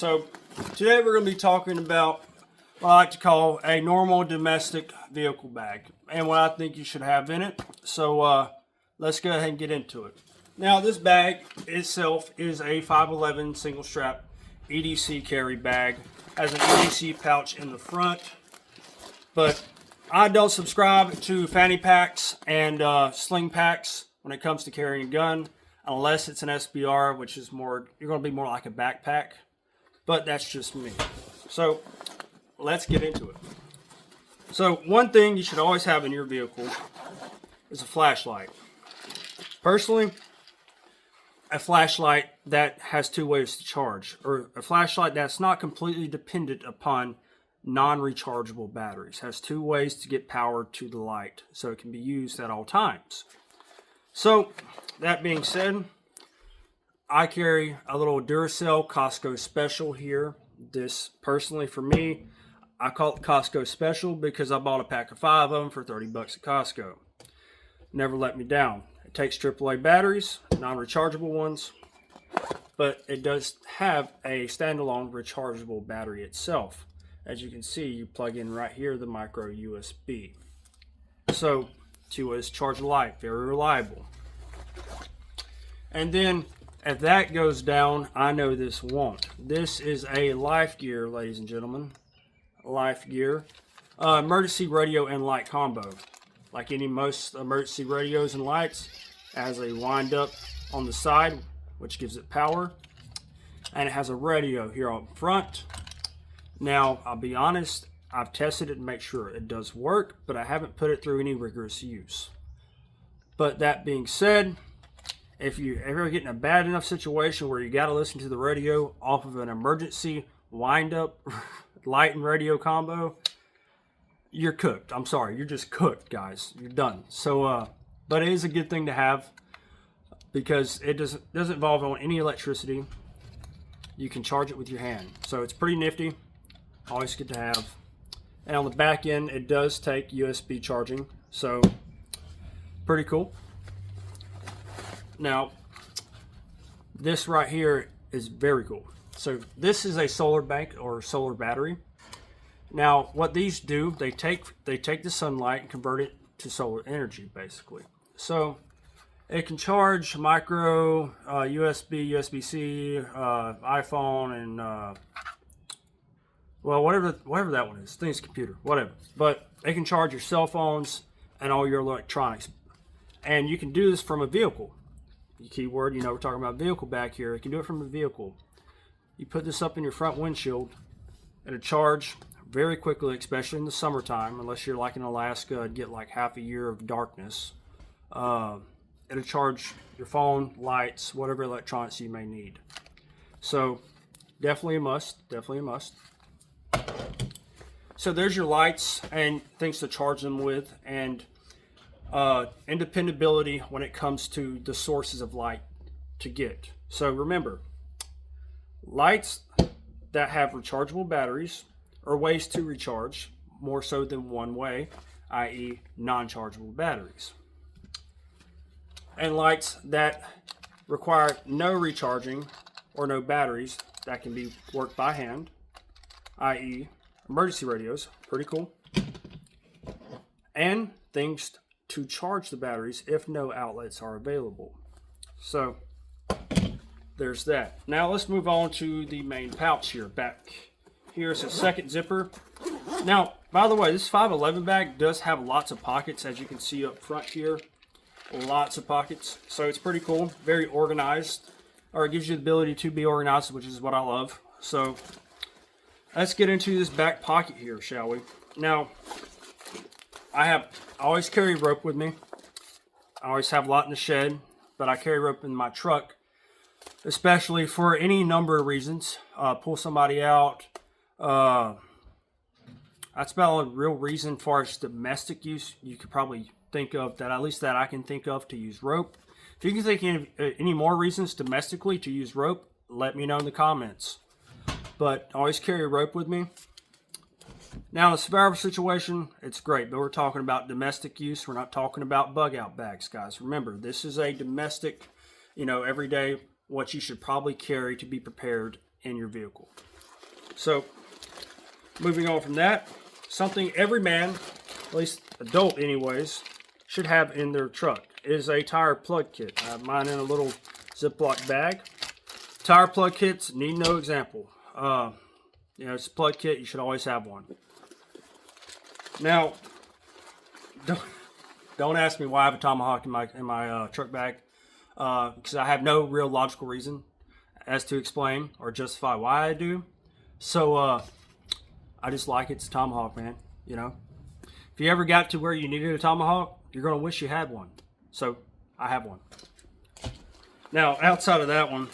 So today we're going to be talking about what I like to call a normal domestic vehicle bag and what I think you should have in it. So let's go ahead and get into it. Now this bag itself is a 511 single strap EDC carry bag. Has an EDC pouch in the front, but I don't subscribe to fanny packs and sling packs when it comes to carrying a gun, unless it's an SBR, which is more, you're going to be more like a backpack. But that's just me. So let's get into it. So one thing you should always have in your vehicle is a flashlight. Personally, a flashlight that has two ways to charge, or a flashlight that's not completely dependent upon non-rechargeable batteries. Has two ways to get power to the light, so it can be used at all times. So that being said, I carry a little Duracell Costco Special here. This, personally for me, I call it Costco Special because I bought a pack of 5 of them for 30 bucks at Costco. Never let me down. It takes AAA batteries, non-rechargeable ones, but it does have a standalone rechargeable battery itself. As you can see, you plug in right here the micro USB. So, two ways to charge the light, very reliable. And then, if that goes down, I know this won't. This is a Life Gear, ladies and gentlemen. Life Gear. Emergency radio and light combo. Like most emergency radios and lights, it has a wind up on the side, which gives it power. And it has a radio here on front. Now, I'll be honest, I've tested it to make sure it does work, but I haven't put it through any rigorous use. But that being said, if you ever get in a bad enough situation where you got to listen to the radio off of an emergency wind-up light and radio combo, you're cooked. I'm sorry, you're just cooked, guys. You're done. So, but it is a good thing to have because it doesn't involve on any electricity. You can charge it with your hand, so it's pretty nifty. Always good to have. And on the back end, it does take USB charging, so pretty cool. Now, this right here is very cool. So this is a solar bank or solar battery. Now, what these do, they take the sunlight and convert it to solar energy, basically. So it can charge micro, USB, USB-C, iPhone, and well, whatever that one is. I think it's a computer, whatever. But it can charge your cell phones and all your electronics, and you can do this from a vehicle. Keyword, we're talking about vehicle back here. You can do it from a vehicle. You put this up in your front windshield, it'll charge very quickly, especially in the summertime, unless you're like in Alaska and get like half a year of darkness. It'll charge your phone, lights, whatever electronics you may need. So definitely a must, So there's your lights and things to charge them with, and independability when it comes to the sources of light to get. So remember, lights that have rechargeable batteries or ways to recharge more so than one way, i.e. non-chargeable batteries. And lights that require no recharging or no batteries that can be worked by hand, i.e. emergency radios, pretty cool. And things to charge the batteries if no outlets are available. So there's that. Now let's move on to the main pouch here. Back here's a second zipper. Now, by the way, this 511 bag does have lots of pockets, as you can see up front here. Lots of pockets. So it's pretty cool. Very organized. Or it gives you the ability to be organized, which is what I love. So let's get into this back pocket here, shall we? Now, I always carry rope with me. I always have a lot in the shed, but I carry rope in my truck, especially for any number of reasons. Pull somebody out. That's about a real reason for as domestic use you could probably think of, that at least that I can think of, to use rope. If you can think of any more reasons domestically to use rope, let me know in the comments. But I always carry a rope with me. Now, in a survival situation, it's great, but we're talking about domestic use. We're not talking about bug out bags, guys. Remember, this is a domestic, everyday, what you should probably carry to be prepared in your vehicle. So moving on from that, something every man, at least adult anyways, should have in their truck is a tire plug kit. I have mine in a little Ziploc bag. Tire plug kits need no example. It's a plug kit. You should always have one. Now, don't ask me why I have a tomahawk in my truck bag, because I have no real logical reason as to explain or justify why I do. So I just like it's a tomahawk, man. You know, if you ever got to where you needed a tomahawk, you're gonna wish you had one. So I have one. Now, outside of that one,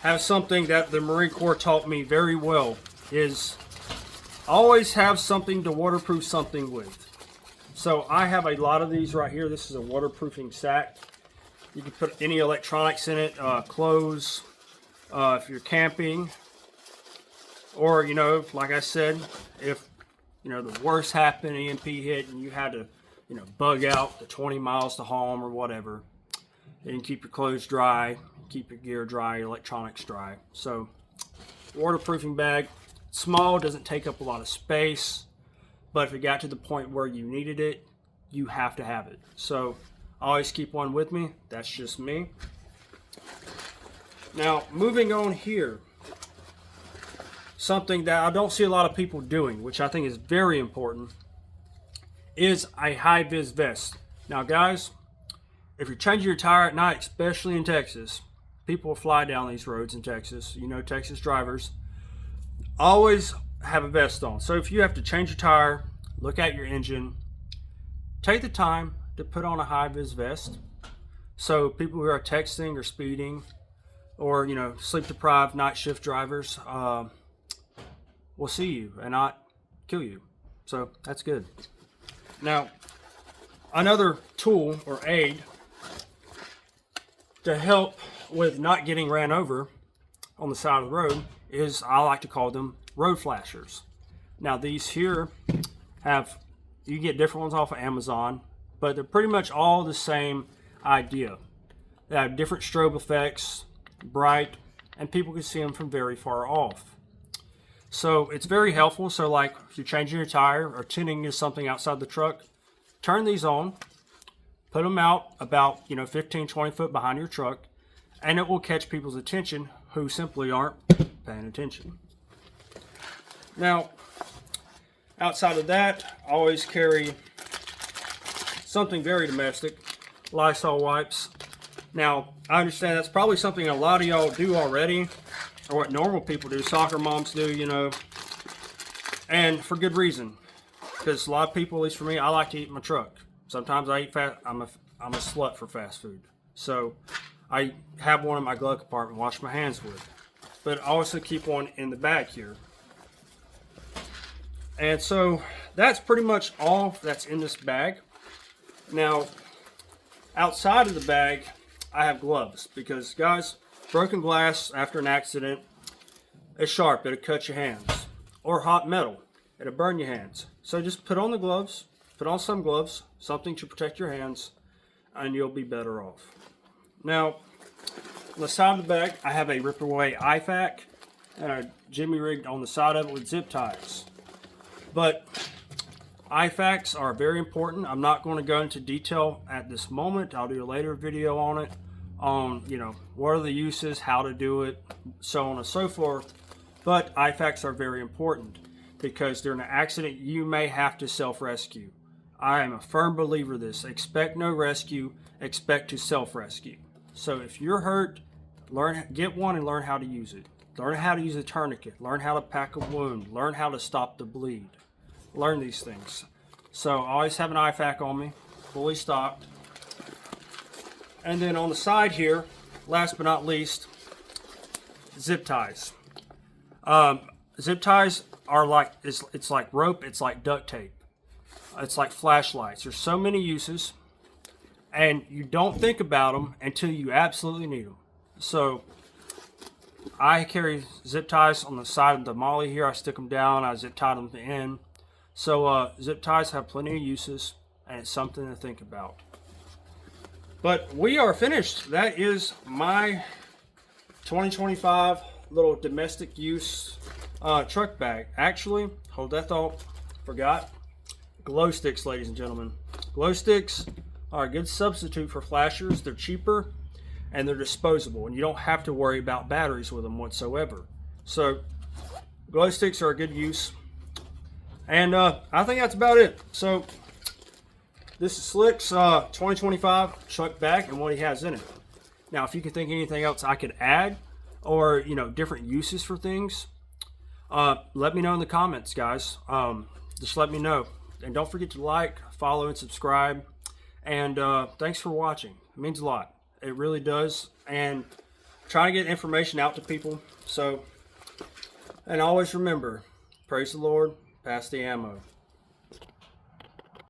have something that the Marine Corps taught me very well is always have something to waterproof something with. So I have a lot of these right here. This is a waterproofing sack. You can put any electronics in it, clothes, if you're camping, or, you know, like I said, if, you know, the worst happened, EMP hit, and you had to, you know, bug out the 20 miles to home or whatever, and keep your clothes dry, keep your gear dry, your electronics dry. So, waterproofing bag, small, doesn't take up a lot of space, but if it got to the point where you needed it, you have to have it. So, I always keep one with me. That's just me. Now, moving on here, something that I don't see a lot of people doing, which I think is very important, is a high-vis vest. Now, guys, if you're changing your tire at night, especially in Texas, people fly down these roads in Texas. You know, Texas drivers always have a vest on. So if you have to change your tire, look at your engine, take the time to put on a high-vis vest. So people who are texting or speeding, or, you know, sleep-deprived night shift drivers, will see you and not kill you. So that's good. Now, another tool or aid to help with not getting ran over on the side of the road is, I like to call them road flashers. Now, these here you get different ones off of Amazon, but they're pretty much all the same idea. They have different strobe effects, bright, and people can see them from very far off. So it's very helpful. So like if you're changing your tire or tinting to something outside the truck, turn these on, put them out about, 15, 20 foot behind your truck, and it will catch people's attention who simply aren't paying attention. Now, outside of that, I always carry something very domestic, Lysol wipes. Now, I understand that's probably something a lot of y'all do already, or what normal people do, soccer moms do, and for good reason. Because a lot of people, at least for me, I like to eat in my truck. Sometimes I eat fast. I'm a slut for fast food. So I have one in my glove compartment to wash my hands with. But I also keep one in the bag here. And so that's pretty much all that's in this bag. Now, outside of the bag, I have gloves. Because, guys, broken glass after an accident is sharp. It'll cut your hands. Or hot metal. It'll burn your hands. So just put on the gloves. Put on some gloves. Something to protect your hands. And you'll be better off. Now, on the side of the bag, I have a rip-away IFAK. And a jimmy rigged on the side of it with zip ties. But IFAKs are very important. I'm not going to go into detail at this moment. I'll do a later video on it. On, what are the uses, how to do it, so on and so forth. But IFAKs are very important because during an accident, you may have to self-rescue. I am a firm believer of this. Expect no rescue, expect to self-rescue. So if you're hurt, get one and learn how to use it. Learn how to use a tourniquet. Learn how to pack a wound. Learn how to stop the bleed. Learn these things. So I always have an IFAK on me, fully stocked. And then on the side here, last but not least, zip ties. Zip ties are like, it's like rope, it's like duct tape. It's like flashlights. There's so many uses, and you don't think about them until you absolutely need them. So I carry zip ties on the side of the molly here. I stick them down, I zip tie them at the end. So zip ties have plenty of uses, and it's something to think about. But we are finished. That is my 2025 little domestic use truck bag. Actually, hold that thought, forgot. Glow sticks, ladies and gentlemen. Glow sticks are a good substitute for flashers. They're cheaper and they're disposable, and you don't have to worry about batteries with them whatsoever. So glow sticks are a good use. And I think that's about it. So this is Slick's 2025 truck bag and what he has in it. Now, if you can think of anything else I could add, or different uses for things, let me know in the comments, guys. Just let me know. And don't forget to like, follow, and subscribe. And thanks for watching. It means a lot. It really does. And trying to get information out to people. So, and always remember, praise the Lord, pass the ammo.